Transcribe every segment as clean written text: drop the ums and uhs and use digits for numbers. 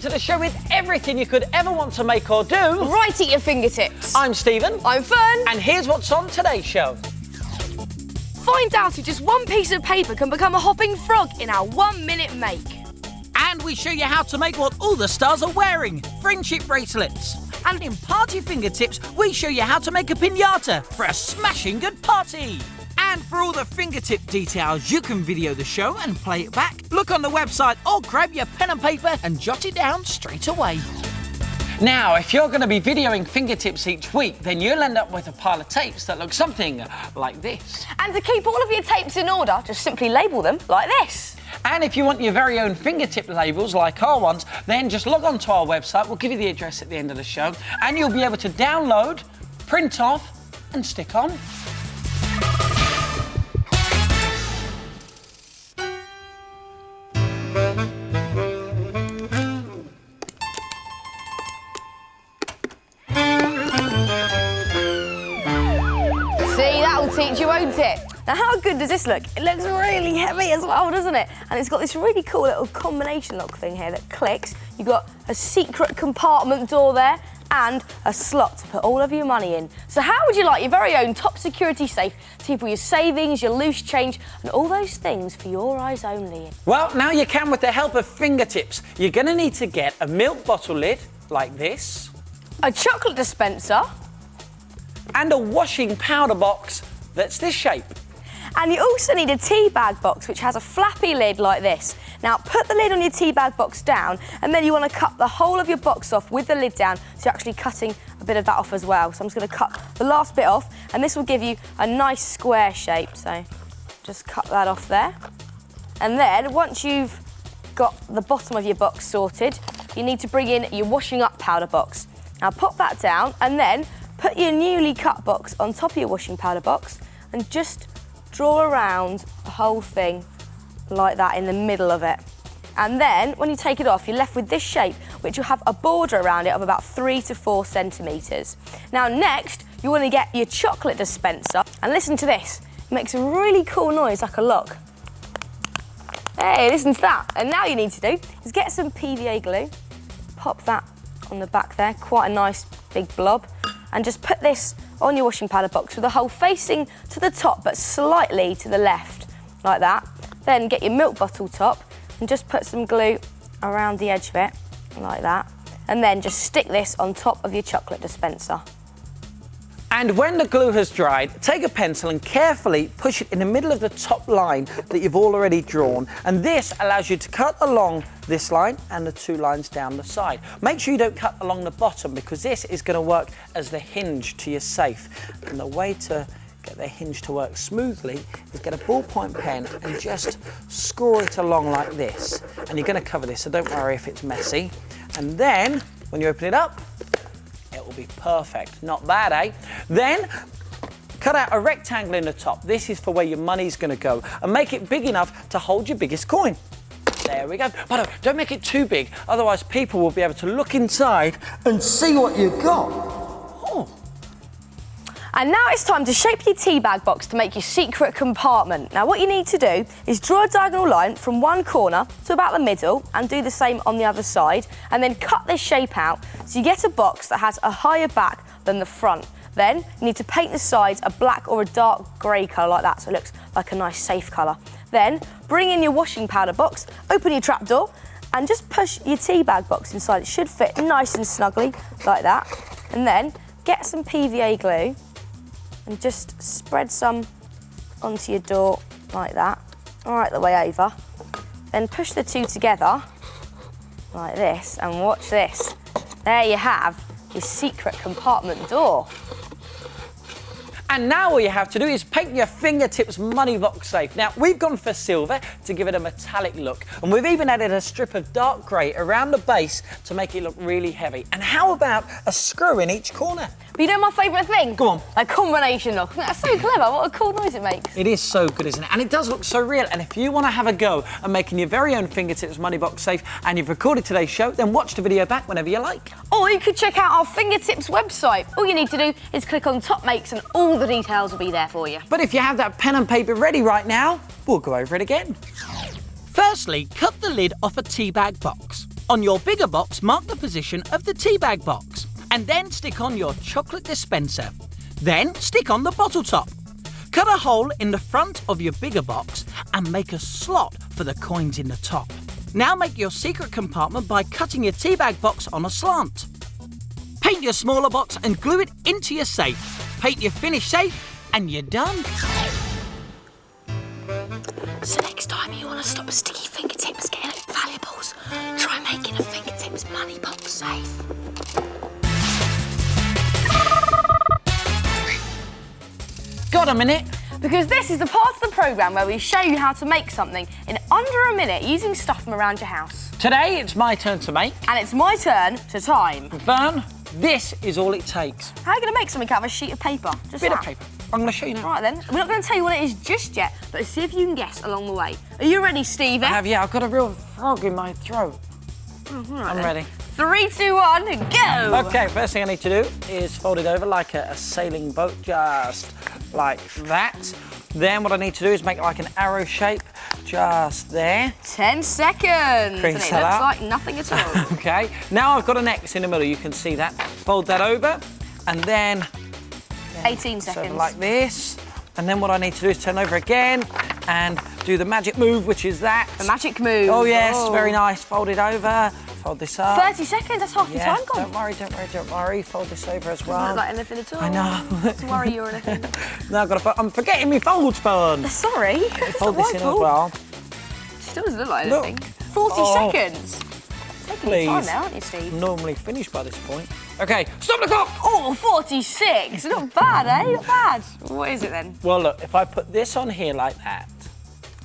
to the show with everything you could ever want to make or do. Right at your fingertips. I'm Stephen. I'm Fern. And here's what's on today's show. Find out if just one piece of paper can become a hopping frog in our 1 minute make. And we show you how to make what all the stars are wearing, friendship bracelets. And in Party Fingertips, we show you how to make a piñata for a smashing good party. And for all the fingertip details, you can video the show and play it back. Look on the website or grab your pen and paper and jot it down straight away. Now, if you're going to be videoing fingertips each week, then you'll end up with a pile of tapes that look something like this. And to keep all of your tapes in order, just simply label them like this. And if you want your very own fingertip labels like our ones, then just log on to our website. We'll give you the address at the end of the show, and you'll be able to download, print off, and stick on. Teach you, won't it? Now, how good does this look? It looks really heavy as well, doesn't it? And it's got this really cool little combination lock thing here that clicks. You've got a secret compartment door there and a slot to put all of your money in. So how would you like your very own top security safe to keep all your savings, your loose change, and all those things for your eyes only? Well, now you can with the help of fingertips. You're going to need to get a milk bottle lid like this, a chocolate dispenser, and a washing powder box that's this shape. And you also need a tea bag box which has a flappy lid like this. Now put the lid on your tea bag box down, and then you want to cut the whole of your box off with the lid down, so you're actually cutting a bit of that off as well. So I'm just going to cut the last bit off, and this will give you a nice square shape. So just cut that off there. And then once you've got the bottom of your box sorted, you need to bring in your washing up powder box. Now pop that down, and then put your newly cut box on top of your washing powder box and just draw around the whole thing like that in the middle of it. And then when you take it off, you're left with this shape, which will have a border around it of about 3 to 4 centimetres. Now next, you want to get your chocolate dispenser, and listen to this. It makes a really cool noise like a lock. Hey, listen to that. And now you need to do is get some PVA glue, pop that on the back there, quite a nice big blob, and just put this on your washing powder box with the hole facing to the top but slightly to the left, like that. Then get your milk bottle top and just put some glue around the edge of it, like that. And then just stick this on top of your chocolate dispenser. And when the glue has dried, take a pencil and carefully push it in the middle of the top line that you've already drawn. And this allows you to cut along this line and the 2 lines down the side. Make sure you don't cut along the bottom, because this is going to work as the hinge to your safe. And the way to get the hinge to work smoothly is get a ballpoint pen and just score it along like this. And you're going to cover this, so don't worry if it's messy. And then when you open it up, it will be perfect. Not bad, eh? Then cut out a rectangle in the top. This is for where your money's going to go, and make it big enough to hold your biggest coin. There we go. But don't make it too big, otherwise people will be able to look inside and see what you've got. Oh. And now it's time to shape your tea bag box to make your secret compartment. Now what you need to do is draw a diagonal line from one corner to about the middle, and do the same on the other side, and then cut this shape out so you get a box that has a higher back than the front. Then you need to paint the sides a black or a dark grey colour like that, so it looks like a nice safe colour. Then bring in your washing powder box, open your trapdoor, and just push your tea bag box inside. It should fit nice and snugly like that. And then get some PVA glue and just spread some onto your door like that, right the way over. Then push the 2 together like this, and watch this. There you have your secret compartment door. And now all you have to do is paint your fingertips money box safe. Now, we've gone for silver to give it a metallic look, and we've even added a strip of dark grey around the base to make it look really heavy. And how about a screw in each corner? But you know my favourite thing? Go on. A combination lock. That's so clever. What a cool noise it makes. It is so good, isn't it? And it does look so real. And if you want to have a go at making your very own fingertips money box safe, and you've recorded today's show, then watch the video back whenever you like. Or you could check out our fingertips website. All you need to do is click on top makes, and all the details will be there for you. But if you have that pen and paper ready right now, we'll go over it again. Firstly, cut the lid off a tea bag box. On your bigger box, mark the position of the tea bag box and then stick on your chocolate dispenser. Then stick on the bottle top. Cut a hole in the front of your bigger box and make a slot for the coins in the top. Now make your secret compartment by cutting your tea bag box on a slant. Paint your smaller box and glue it into your safe. Paint your finished safe and you're done. So next time you want to stop sticky fingertips getting at valuables, try making a fingertips money box safe. Got a minute? Because this is the part of the programme where we show you how to make something in under a minute using stuff from around your house. Today it's my turn to make. And it's my turn to time. Fern, this is all it takes. How are you going to make something out of a sheet of paper? Just Bit that? of paper. I'm going to show you now. Right then, we're not going to tell you what it is just yet, but see if you can guess along the way. Are you ready, Stevie? I have, yeah, I've got a real frog in my throat. Oh, all right I'm then. ready. 3, 2, 1, go! Okay, first thing I need to do is fold it over like a sailing boat, just like that. Then what I need to do is make like an arrow shape, just there. 10 seconds. Crease And it that looks up. like nothing at all. Okay, now I've got an X in the middle, you can see that. Fold that over, and then 18 sort seconds. of like this. And then what I need to do is turn over again and do the magic move, which is that. The magic move. Oh yes, very nice. Fold it over, fold this up. 30 seconds, that's half your Yeah, time gone. don't worry, don't worry, don't worry. Fold this over as well. Doesn't look like anything at all. I know. Not to worry you or anything. No, I've got to. I'm forgetting my folds, Fern. Sorry. Fold this in as well. Still doesn't look like Look. anything. 40 Oh. seconds. Taking Please. your time now, aren't you, Steve? Normally finished by this point. Okay, stop the clock. Oh, 46. Not bad, eh? Not bad. What is it then? Well, look, if I put this on here like that,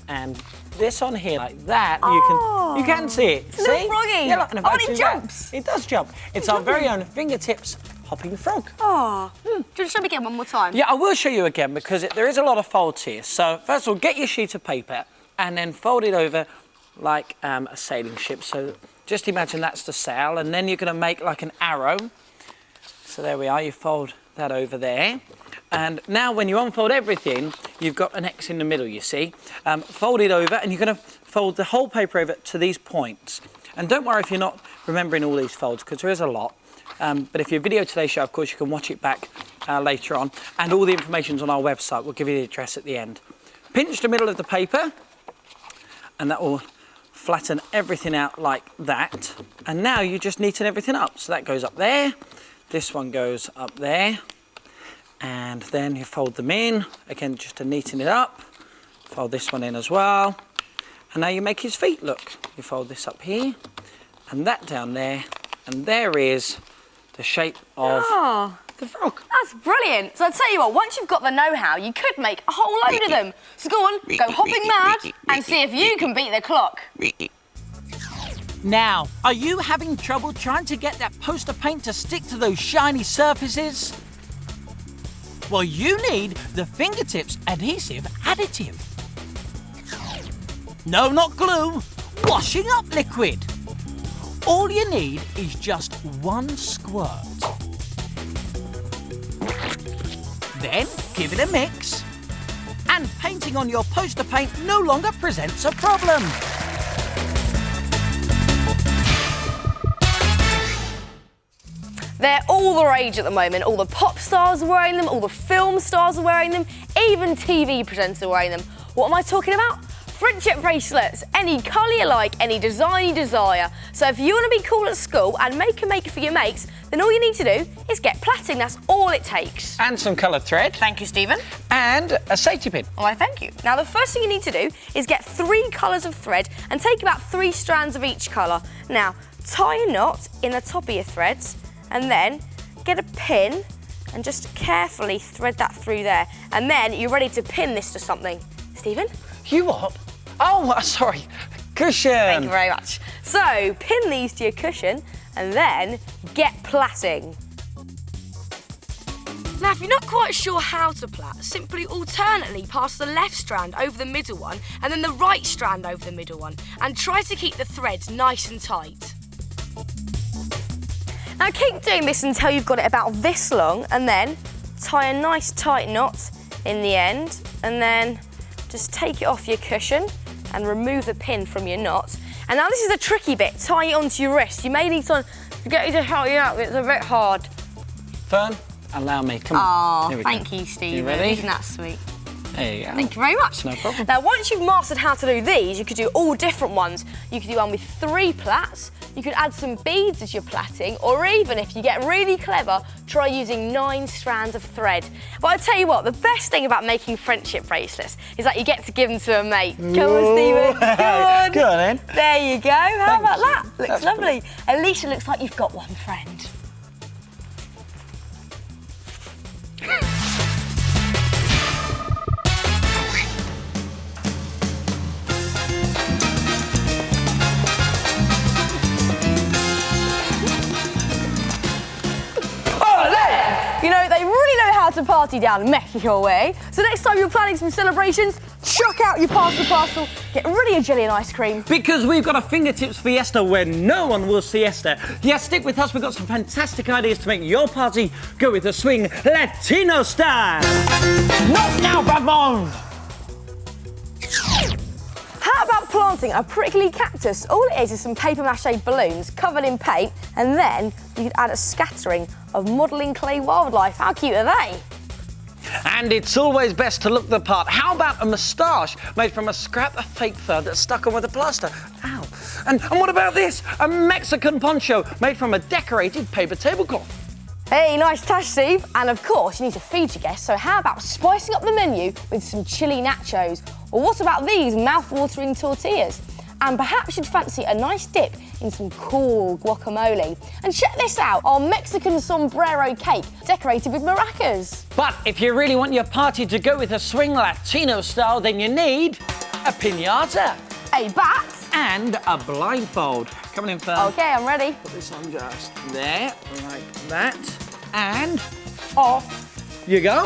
and this on here like that, you can see it. It's a little froggy. Yeah, look, and if Oh, I and it do that, jumps. it does jump. It's our very own fingertips hopping frog. Oh. Just show me again one more time. Yeah, I will show you again because there is a lot of folds here. So first of all, get your sheet of paper and then fold it over like a sailing ship. So just imagine that's the sail, and then you're going to make like an arrow. So there we are, you fold that over there. And now when you unfold everything, you've got an X in the middle, you see. Fold it over, and you're going to fold the whole paper over to these points. And don't worry if you're not remembering all these folds, because there is a lot. But if you're Video Today show, of course, you can watch it back later on. And all the information's on our website. We'll give you the address at the end. Pinch the middle of the paper, and that will flatten everything out like that. And now you just neaten everything up. So that goes up there. This one goes up there. And then you fold them in. Again, just to neaten it up. Fold this one in as well. And now you make his feet, look. You fold this up here, and that down there. And there is the shape of the frog. That's brilliant. So I'll tell you what, once you've got the know-how, you could make a whole load of them. So go on, go hopping mad and see if you can beat the clock. Now, are you having trouble trying to get that poster paint to stick to those shiny surfaces? Well, you need the Fingertips Adhesive Additive. No, not glue, washing up liquid. All you need is just one squirt. Then give it a mix, and painting on your poster paint no longer presents a problem. They're all the rage at the moment. All the pop stars are wearing them, all the film stars are wearing them, even TV presenters are wearing them. What am I talking about? Friendship bracelets, any colour you like, any design you desire. So if you want to be cool at school and make a maker for your mates, then all you need to do is get plaiting. That's all it takes. And some coloured thread. Thank you, Stephen. And a safety pin. Why, thank you. Now, the first thing you need to do is get 3 colours of thread and take about 3 strands of each colour. Now, tie a knot in the top of your threads and then get a pin and just carefully thread that through there. And then you're ready to pin this to something. Stephen? You what? Oh, sorry. Cushion. Thank you very much. So, pin these to your cushion and then get plaiting. Now, if you're not quite sure how to plait, simply alternately pass the left strand over the middle one and then the right strand over the middle one, and try to keep the threads nice and tight. Now, keep doing this until you've got it about this long, and then tie a nice tight knot in the end, and then just take it off your cushion and remove the pin from your knot. And now this is a tricky bit, tying it onto your wrist. You may need someone to get you to help you out, it's a bit hard. Fern, allow me, come on. Oh, thank you, Steve. You ready? Isn't that sweet? There you go. Thank you very much. No problem. Now, once you've mastered how to do these, you could do all different ones. You could do one with 3 plaits, you could add some beads as you're plaiting, or even if you get really clever, try using 9 strands of thread. But I tell you what, the best thing about making friendship bracelets is that you get to give them to a mate. Come on, Stephen. Come on. Go on then. There you go. How about you. that? Looks That's lovely. At least it looks like you've got one friend. You know, they really know how to party down in Mexico way. So next time you're planning some celebrations, chuck out your parcel, get rid of your jelly and ice cream. Because we've got a fingertips fiesta where no one will siesta. Yes, stick with us, we've got some fantastic ideas to make your party go with the swing Latino style. Not now, Badmon! How about planting a prickly cactus? All it is some paper mache balloons covered in paint, and then you could add a scattering of modelling clay wildlife. How cute are they? And it's always best to look the part. How about a moustache made from a scrap of fake fur that's stuck on with a plaster? Ow. And what about this? A Mexican poncho made from a decorated paper tablecloth. Hey, nice touch, Steve. And of course, you need to feed your guests, so how about spicing up the menu with some chili nachos? Or what about these mouth-watering tortillas? And perhaps you'd fancy a nice dip in some cool guacamole. And check this out, our Mexican sombrero cake, decorated with maracas. But if you really want your party to go with a swing Latino style, then you need a piñata. A bat. And a blindfold. Coming in, Fern. Okay, I'm ready. Put this on just there, like that. And off you go.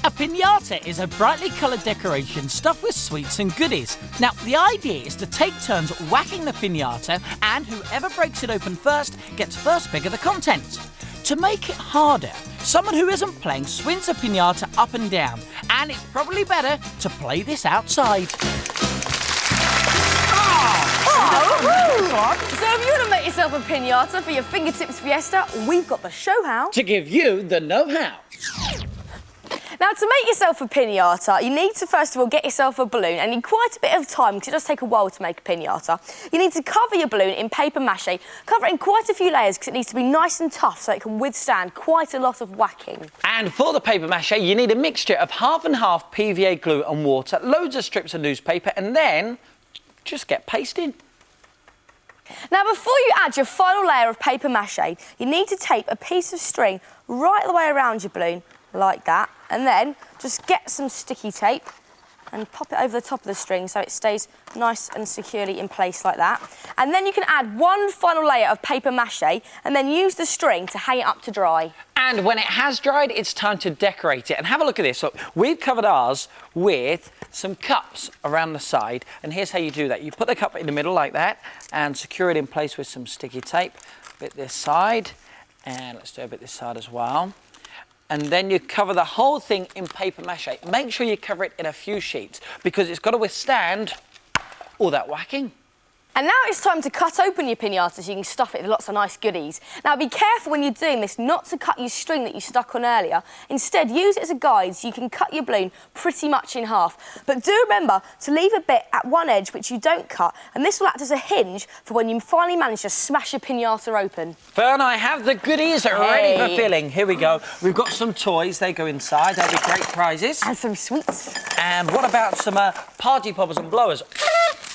A piñata is a brightly coloured decoration stuffed with sweets and goodies. Now, the idea is to take turns whacking the piñata, and whoever breaks it open first gets first pick of the contents. To make it harder, someone who isn't playing swings a piñata up and down, and it's probably better to play this outside. So if you want to make yourself a piñata for your fingertips fiesta, we've got the show how. To give you the know-how. Now, to make yourself a piñata, you need to first of all get yourself a balloon, and you need quite a bit of time because it does take a while to make a piñata. You need to cover your balloon in paper mache, cover it in quite a few layers because it needs to be nice and tough so it can withstand quite a lot of whacking. And for the paper mache, you need a mixture of half and half PVA glue and water, loads of strips of newspaper, and then just get pasting. Now, before you add your final layer of paper mache, you need to tape a piece of string right the way around your balloon, like that, and then just get some sticky tape and pop it over the top of the string so it stays nice and securely in place like that. And then you can add one final layer of paper mache and then use the string to hang it up to dry. And when it has dried, it's time to decorate it. And have a look at this. Look, we've covered ours with some cups around the side. And here's how you do that. You put the cup in the middle like that and secure it in place with some sticky tape. A bit this side, and let's do a bit this side as well. And then you cover the whole thing in paper mache. Make sure you cover it in a few sheets because it's got to withstand all that whacking. And now it's time to cut open your piñata so you can stuff it with lots of nice goodies. Now, be careful when you're doing this not to cut your string that you stuck on earlier. Instead, use it as a guide so you can cut your balloon pretty much in half. But do remember to leave a bit at one edge which you don't cut, and this will act as a hinge for when you finally manage to smash your piñata open. Fern, I have the goodies ready for filling. Here we go. We've got some toys. They go inside. They'll be great prizes. And some sweets. And what about some party poppers and blowers?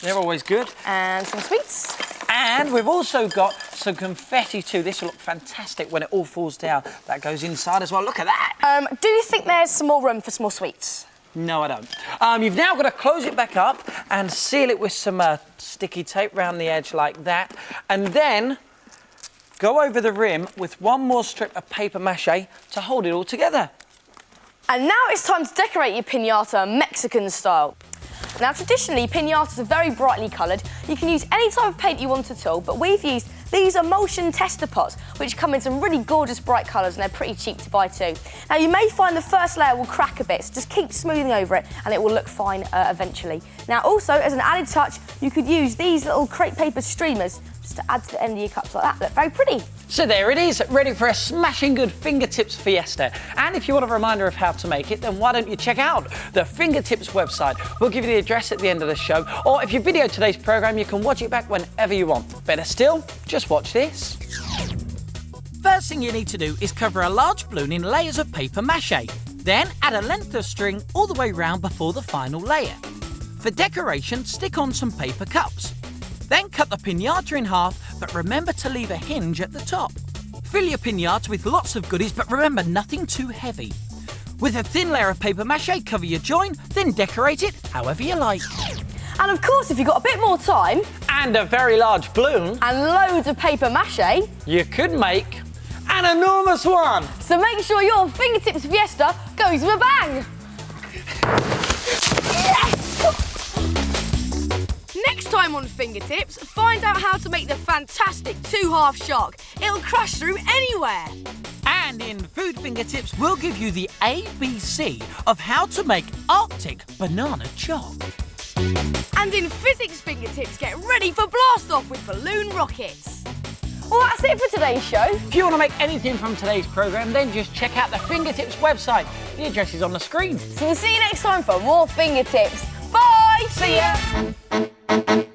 They're always good. And some sweets. And we've also got some confetti too. This will look fantastic when it all falls down. That goes inside as well. Look at that. Do you think there's some more room for some more sweets? No, I don't. You've now got to close it back up and seal it with some sticky tape around the edge like that. And then go over the rim with one more strip of paper mache to hold it all together. And now it's time to decorate your piñata Mexican style. Now, traditionally, piñatas are very brightly coloured. You can use any type of paint you want at all, but we've used these emulsion tester pots, which come in some really gorgeous bright colours and they're pretty cheap to buy too. Now you may find the first layer will crack a bit, so just keep smoothing over it and it will look fine eventually. Now also, as an added touch, you could use these little crepe paper streamers just to add to the end of your cups like that. Look very pretty. So there it is, ready for a smashing good fingertips fiesta. And if you want a reminder of how to make it, then why don't you check out the Fingertips website. We'll give you the address at the end of the show, or if you videoed today's programme, you can watch it back whenever you want. Better still, just watch this. First thing you need to do is cover a large balloon in layers of paper mache. Then add a length of string all the way round before the final layer. For decoration, stick on some paper cups. Then cut the piñata in half, but remember to leave a hinge at the top. Fill your piñata with lots of goodies, but remember nothing too heavy. With a thin layer of paper mache, cover your join, then decorate it however you like. And of course, if you've got a bit more time And a very large balloon, and loads of paper mache, you could make an enormous one. so make sure your Fingertips fiesta goes with a bang. Next time on Fingertips, find out how to make the fantastic two-half shark. It'll crash through anywhere. And in Food Fingertips, we'll give you the ABC of how to make Arctic banana chalk. And in Physics Fingertips, get ready for blast-off with balloon rockets. Well, that's it for today's show. If you want to make anything from today's programme, then just check out the Fingertips website. The address is on the screen. So we'll see you next time for more Fingertips. Bye! See ya!